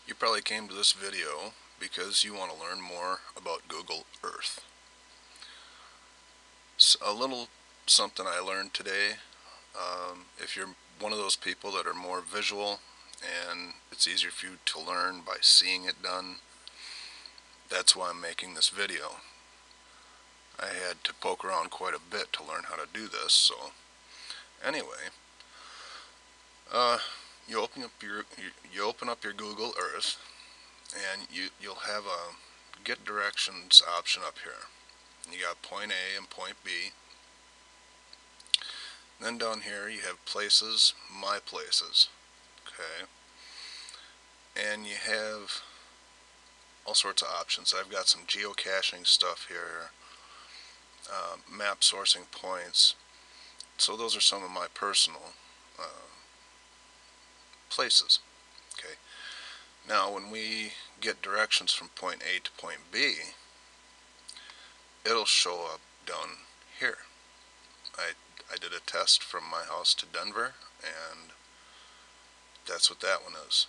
You probably came to this video because you want to learn more about Google Earth. A little something I learned today. If you're one of those people that are more visual and it's easier for you to learn by seeing it done, that's why I'm making this video. I had to poke around quite a bit to learn how to do this, so anyway, uh, you open up your Google Earth and you'll have a get directions option up here. You got point A and point B. Then down here you have places, my places. Okay. And you have all sorts of options. I've got some geocaching stuff here, map sourcing points. So those are some of my personal places. Okay. Now when we get directions from point A to point B, it'll show up down here. I did a test from my house to Denver, and that's what that one is.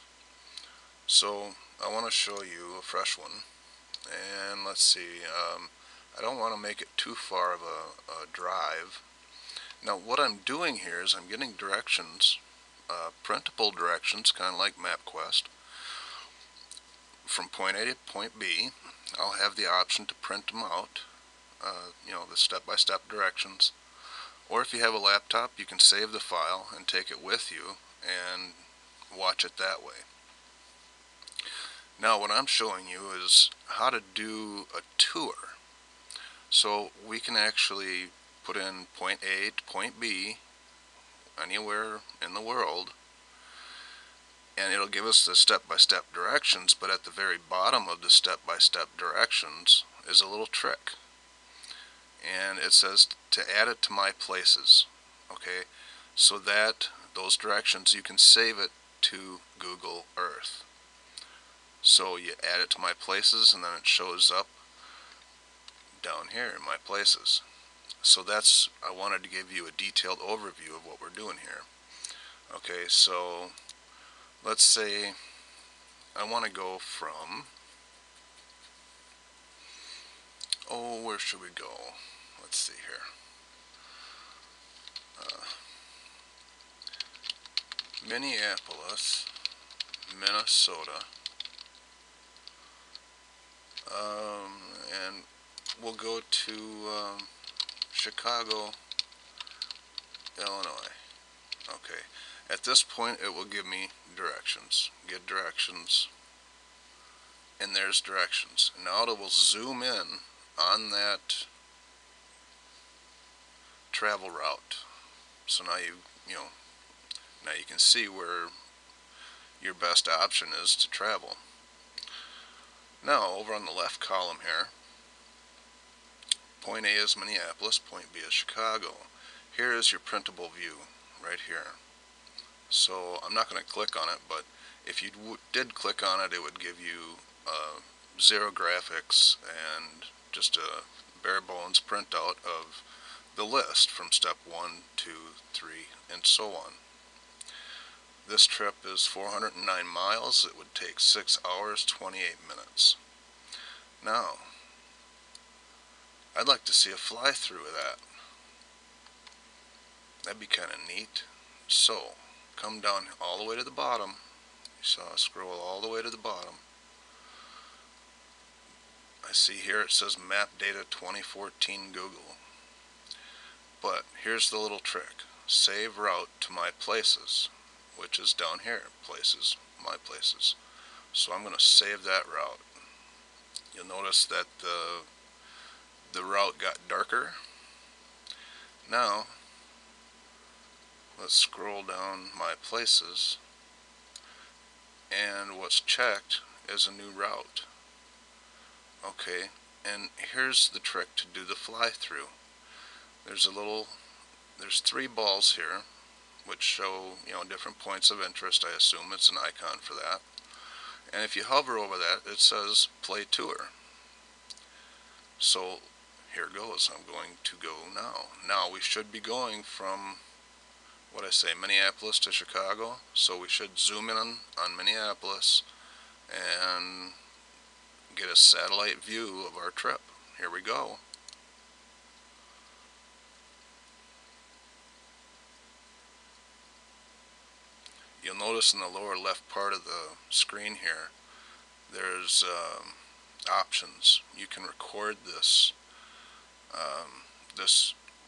So I want to show you a fresh one, and let's see, I don't want to make it too far of a drive. Now what I'm doing here is I'm getting directions, printable directions, kind of like MapQuest, from point A to point B. I'll have the option to print them out, the step-by-step directions. Or if you have a laptop, you can save the file and take it with you and watch it that way. Now what I'm showing you is how to do a tour. So we can actually put in point A to point B anywhere in the world, and it'll give us the step-by-step directions, but at the very bottom of the step-by-step directions is a little trick. And it says to add it to my places. Okay, so that those directions, you can save it to Google Earth. So you add it to my places, and then it shows up down here in my places. So that's, I wanted to give you a detailed overview of what we're doing here. Okay, so let's say I want to go from, where should we go? Let's see here. Minneapolis, Minnesota, and we'll go to Chicago, Illinois. Okay, at this point it will give me directions. Get directions, and there's directions. Now it will zoom in on that travel route. So now now you can see where your best option is to travel. Now over on the left column here, point A is Minneapolis, point B is Chicago. Here is your printable view right here. So I'm not going to click on it, but if you did click on it, it would give you zero graphics and just a bare bones printout of the list from step 1, 2, 3, and so on. This trip is 409 miles. It would take 6 hours, 28 minutes. Now, I'd like to see a fly-through of that. That'd be kind of neat. So, come down all the way to the bottom. You saw, scroll all the way to the bottom. I see here it says Map Data 2014 Google. But here's the little trick. Save route to my places, which is down here. Places, my places. So I'm going to save that route. You'll notice that the route got darker. Now, let's scroll down my places, and what's checked is a new route. Okay, and here's the trick to do the fly-through. There's 3 balls here, which show, different points of interest. I assume it's an icon for that. And if you hover over that, it says play tour. So here goes. I'm going to go now. Now we should be going from, Minneapolis to Chicago. So we should zoom in on Minneapolis, and get a satellite view of our trip. Here we go. You'll notice in the lower left part of the screen here, there's options. You can record this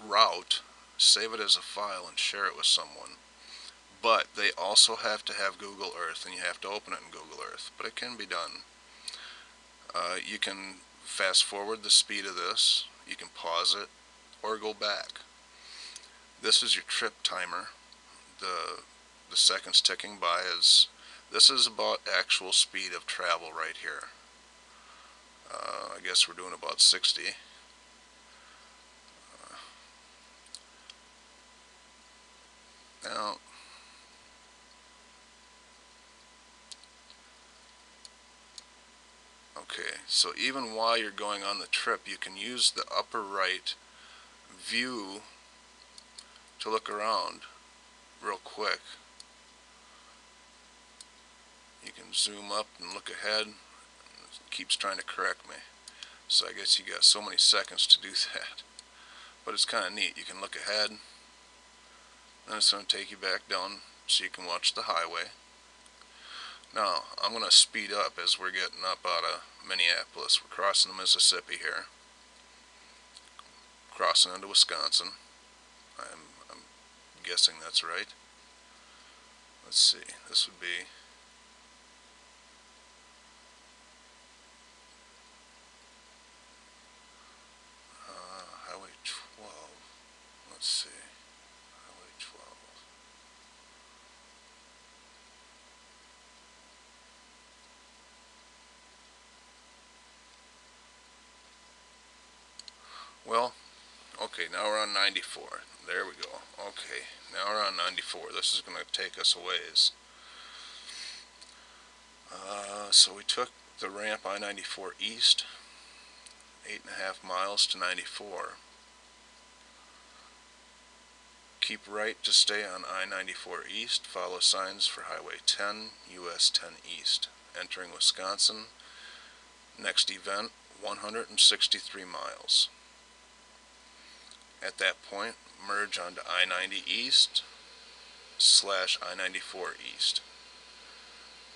route, save it as a file, and share it with someone. But they also have to have Google Earth, and you have to open it in Google Earth. But it can be done. You can fast forward the speed of this. You can pause it or go back. This is your trip timer. The seconds ticking by this is about actual speed of travel right here. I guess we're doing about 60. Now, okay, so even while you're going on the trip, you can use the upper right view to look around real quick. You can zoom up and look ahead. It keeps trying to correct me. So I guess you got so many seconds to do that. But it's kind of neat. You can look ahead, then it's going to take you back down so you can watch the highway. Now, I'm going to speed up as we're getting up out of Minneapolis. We're crossing the Mississippi here. Crossing into Wisconsin. I'm guessing that's right. Let's see. This would be Highway 12. Let's see. Highway 12. Well, okay, now we're on 94. There we go. Okay, now we're on 94. This is going to take us a ways. So we took the ramp I-94 east, 8.5 miles to 94. Keep right to stay on I-94 east. Follow signs for Highway 10, US 10 east. Entering Wisconsin. Next event, 163 miles. At that point, merge onto I-90 east / I-94 east.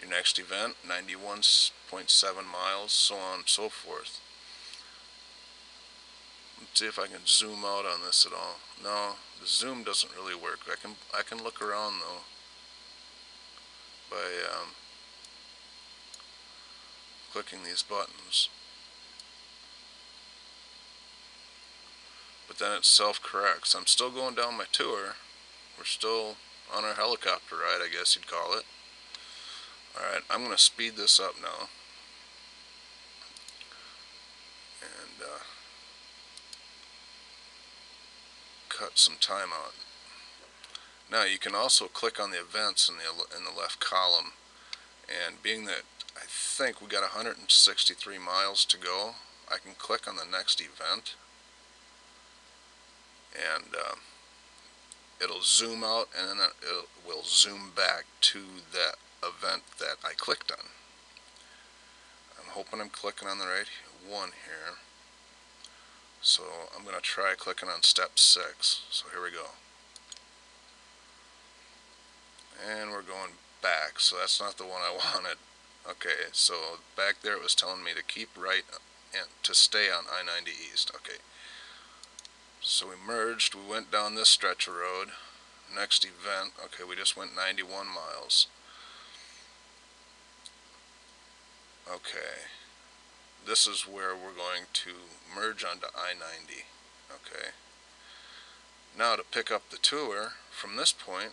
Your next event, 91.7 miles, so on and so forth. Let's see if I can zoom out on this at all. No, the zoom doesn't really work. I can look around though by clicking these buttons. But then it self-corrects. I'm still going down my tour. We're still on our helicopter ride, I guess you'd call it. Alright, I'm going to speed this up now. And cut some time out. Now you can also click on the events in the left column. And being that I think we got 163 miles to go, I can click on the next event. And it'll zoom out, and then it will zoom back to that event that I clicked on. I'm hoping I'm clicking on the right one here. So I'm going to try clicking on step 6. So here we go. And we're going back, so that's not the one I wanted. Okay, so back there it was telling me to keep right and to stay on I-90 east. Okay. So we merged, we went down this stretch of road. Next event, okay, we just went 91 miles. Okay, this is where we're going to merge onto I-90. Okay, now to pick up the tour from this point,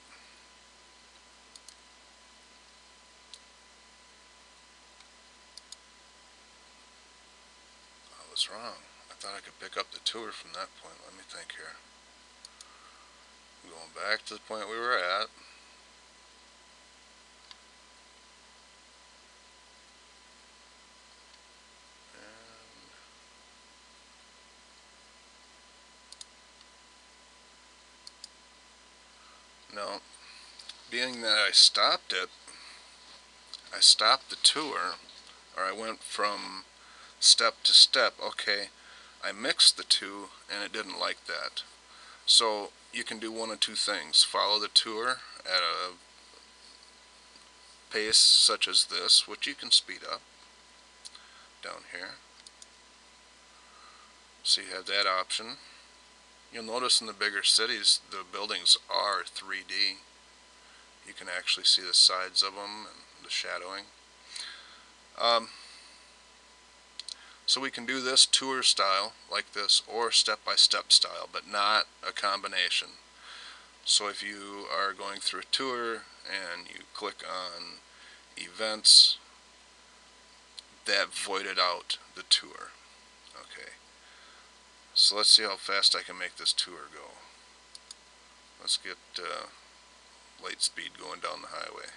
I was wrong. I thought I could pick up the tour from that point. Let me think here. Going back to the point we were at. No, being that I stopped it, I stopped the tour, or I went from step to step. Okay, I mixed the two and it didn't like that. So you can do one of two things: follow the tour at a pace such as this, which you can speed up down here. So you have that option. You'll notice in the bigger cities the buildings are 3D. You can actually see the sides of them and the shadowing. So we can do this tour style like this, or step-by-step style, but not a combination. So if you are going through a tour and you click on events, that voided out the tour. Okay, so let's see how fast I can make this tour go. Let's get light speed going down the highway.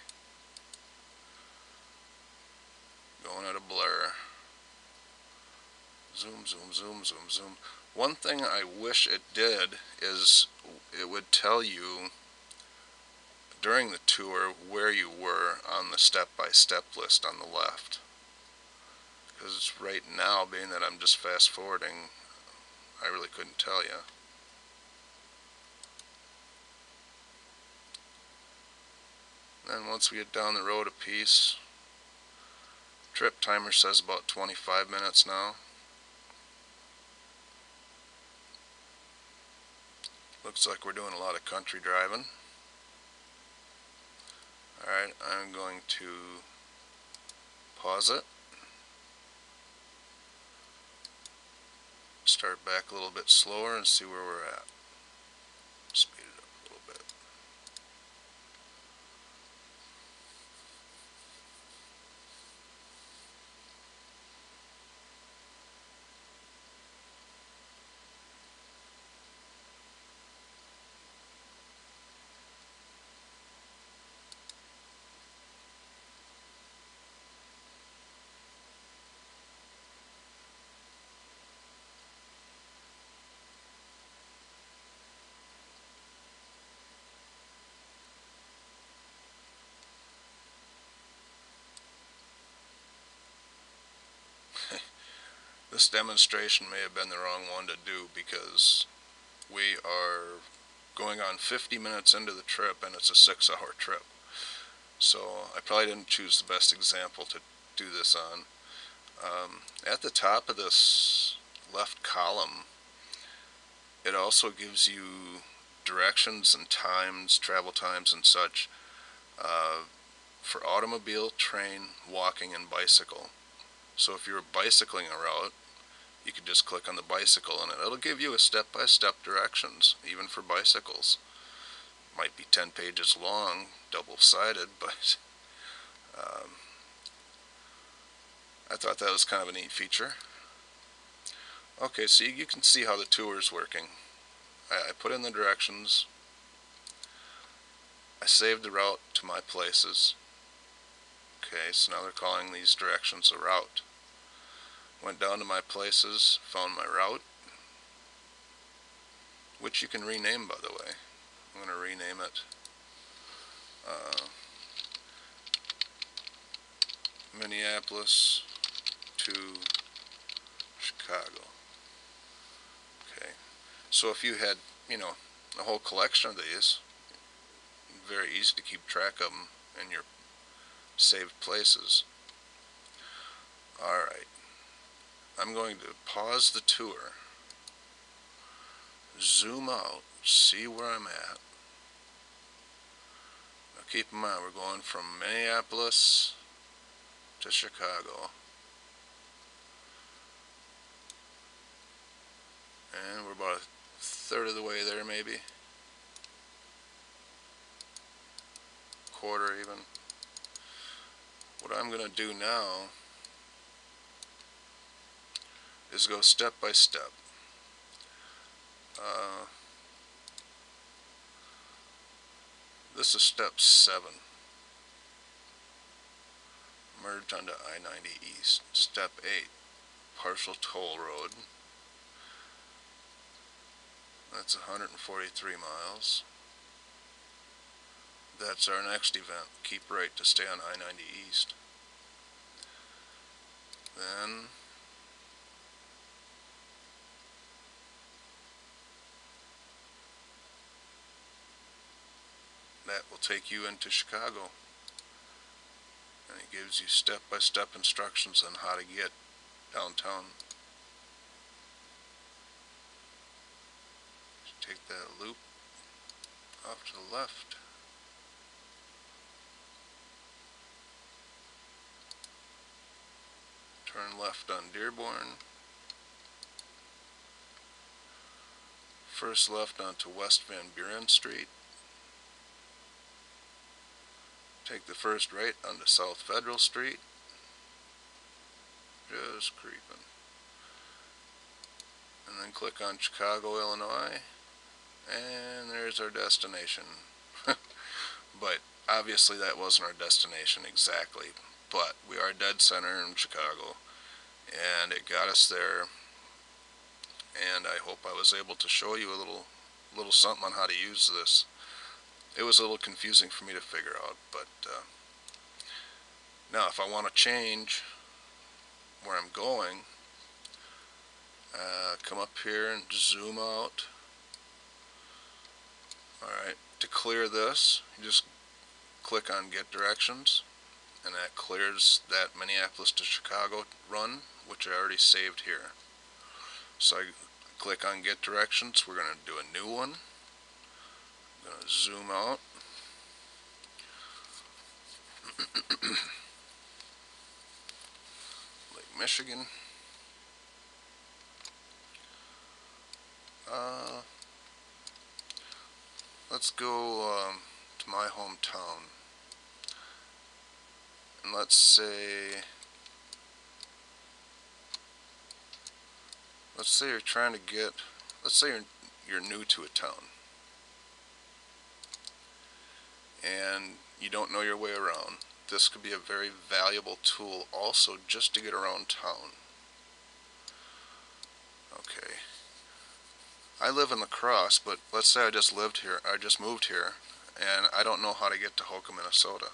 Going at a blur. Zoom, zoom, zoom, zoom, zoom. One thing I wish it did is it would tell you during the tour where you were on the step-by-step list on the left. Because right now, being that I'm just fast forwarding, I really couldn't tell you. Then once we get down the road a piece, trip timer says about 25 minutes now. Looks like we're doing a lot of country driving. Alright, I'm going to pause it. Start back a little bit slower and see where we're at. Speed it up a little bit. This demonstration may have been the wrong one to do because we are going on 50 minutes into the trip and it's a 6-hour trip. So I probably didn't choose the best example to do this on. At the top of this left column, it also gives you directions and times, travel times and such, for automobile, train, walking, and bicycle. So if you're bicycling a route, you can just click on the bicycle and it'll give you a step-by-step directions, even for bicycles. Might be 10 pages long, double-sided, but I thought that was kind of a neat feature. Okay, so you can see how the tour is working. I put in the directions. I saved the route to my places. Okay, so now they're calling these directions a route. Went down to my places, found my route, which you can rename, by the way. I'm going to rename it Minneapolis to Chicago. Okay, so if you had, a whole collection of these, very easy to keep track of them in your saved places. Alright, I'm going to pause the tour, zoom out, see where I'm at. Now keep in mind, we're going from Minneapolis to Chicago. And we're about a third of the way there, maybe. Quarter even. What I'm going to do now is go step by step. This is step 7. Merge onto I-90 East. Step 8. Partial toll road. That's 143 miles. That's our next event. Keep right to stay on I-90 East. Then that will take you into Chicago, and it gives you step-by-step instructions on how to get downtown. Take that loop off to the left. Turn left on Dearborn. First left onto West Van Buren Street. Take the first right onto South Federal Street. Just creeping. And then click on Chicago, Illinois. And there's our destination. But obviously that wasn't our destination exactly. But we are dead center in Chicago. And it got us there. And I hope I was able to show you a little something on how to use this. It was a little confusing for me to figure out, but now if I want to change where I'm going, come up here and zoom out. Alright, to clear this, you just click on Get Directions, and that clears that Minneapolis to Chicago run, which I already saved here. So I click on Get Directions. We're going to do a new one. I'm going to zoom out. Lake Michigan. Let's go to my hometown. And let's say you're trying to get, let's say you're new to a town and you don't know your way around. This could be a very valuable tool also just to get around town. Okay. I live in La Crosse, but let's say I just moved here, and I don't know how to get to Hoka, Minnesota.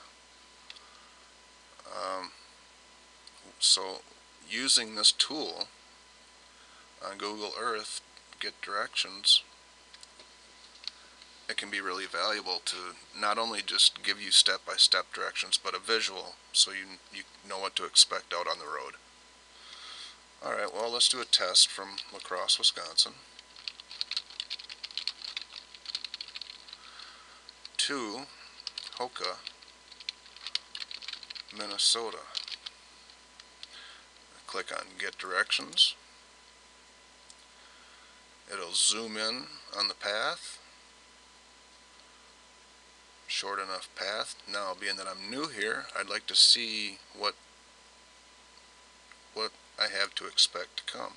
So using this tool on Google Earth, Get Directions, it can be really valuable to not only just give you step-by-step directions, but a visual so you know what to expect out on the road. Alright, well, let's do a test from La Crosse, Wisconsin to Hoka, Minnesota. Click on Get Directions. It'll zoom in on the path. Short enough path. Now, being that I'm new here, I'd like to see what I have to expect to come.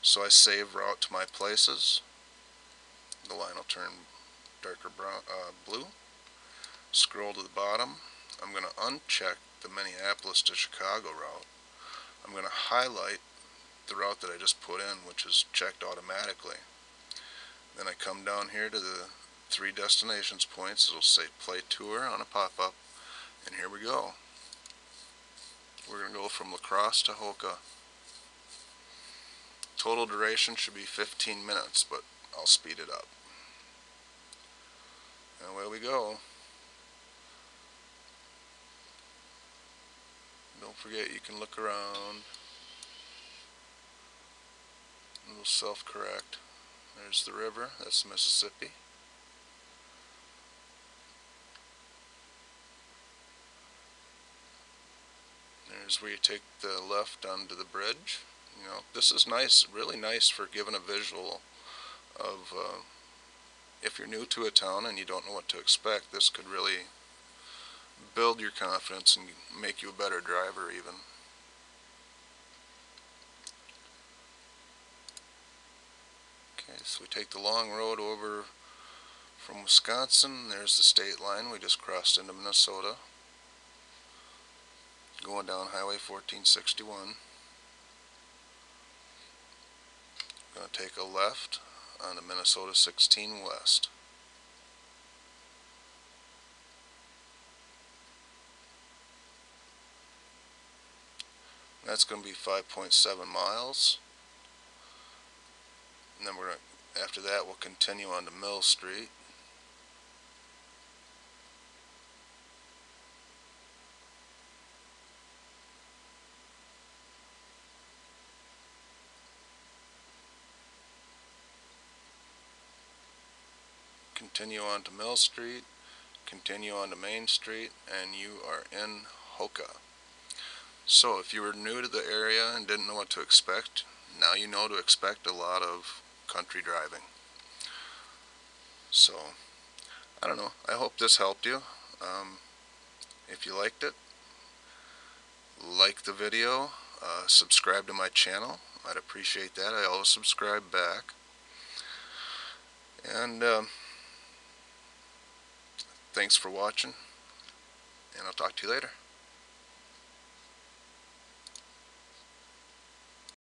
So I save route to my places. The line will turn darker brown, blue. Scroll to the bottom. I'm going to uncheck the Minneapolis to Chicago route. I'm going to highlight the route that I just put in, which is checked automatically. Then I come down here to the 3 destinations points. It'll say Play Tour on a pop-up, and here we go. We're going to go from La Crosse to Hoka. Total duration should be 15 minutes, but I'll speed it up. And away we go. Don't forget you can look around. It'll self-correct. There's the river, that's Mississippi. There's where you take the left onto the bridge. You know, this is nice, really nice for giving a visual of if you're new to a town and you don't know what to expect. This could really build your confidence and make you a better driver even. Okay, so we take the long road over from Wisconsin. There's the state line. We just crossed into Minnesota. Going down Highway 1461. Going to take a left on the Minnesota 16 West. That's going to be 5.7 miles. And then after that we'll continue on to Mill Street. Continue on to Mill Street, continue on to Main Street, and you are in Hoka. So if you were new to the area and didn't know what to expect, now you know to expect a lot of country driving. So, I don't know, I hope this helped you. If you liked it, like the video, subscribe to my channel. I'd appreciate that. I always subscribe back. And thanks for watching, and I'll talk to you later.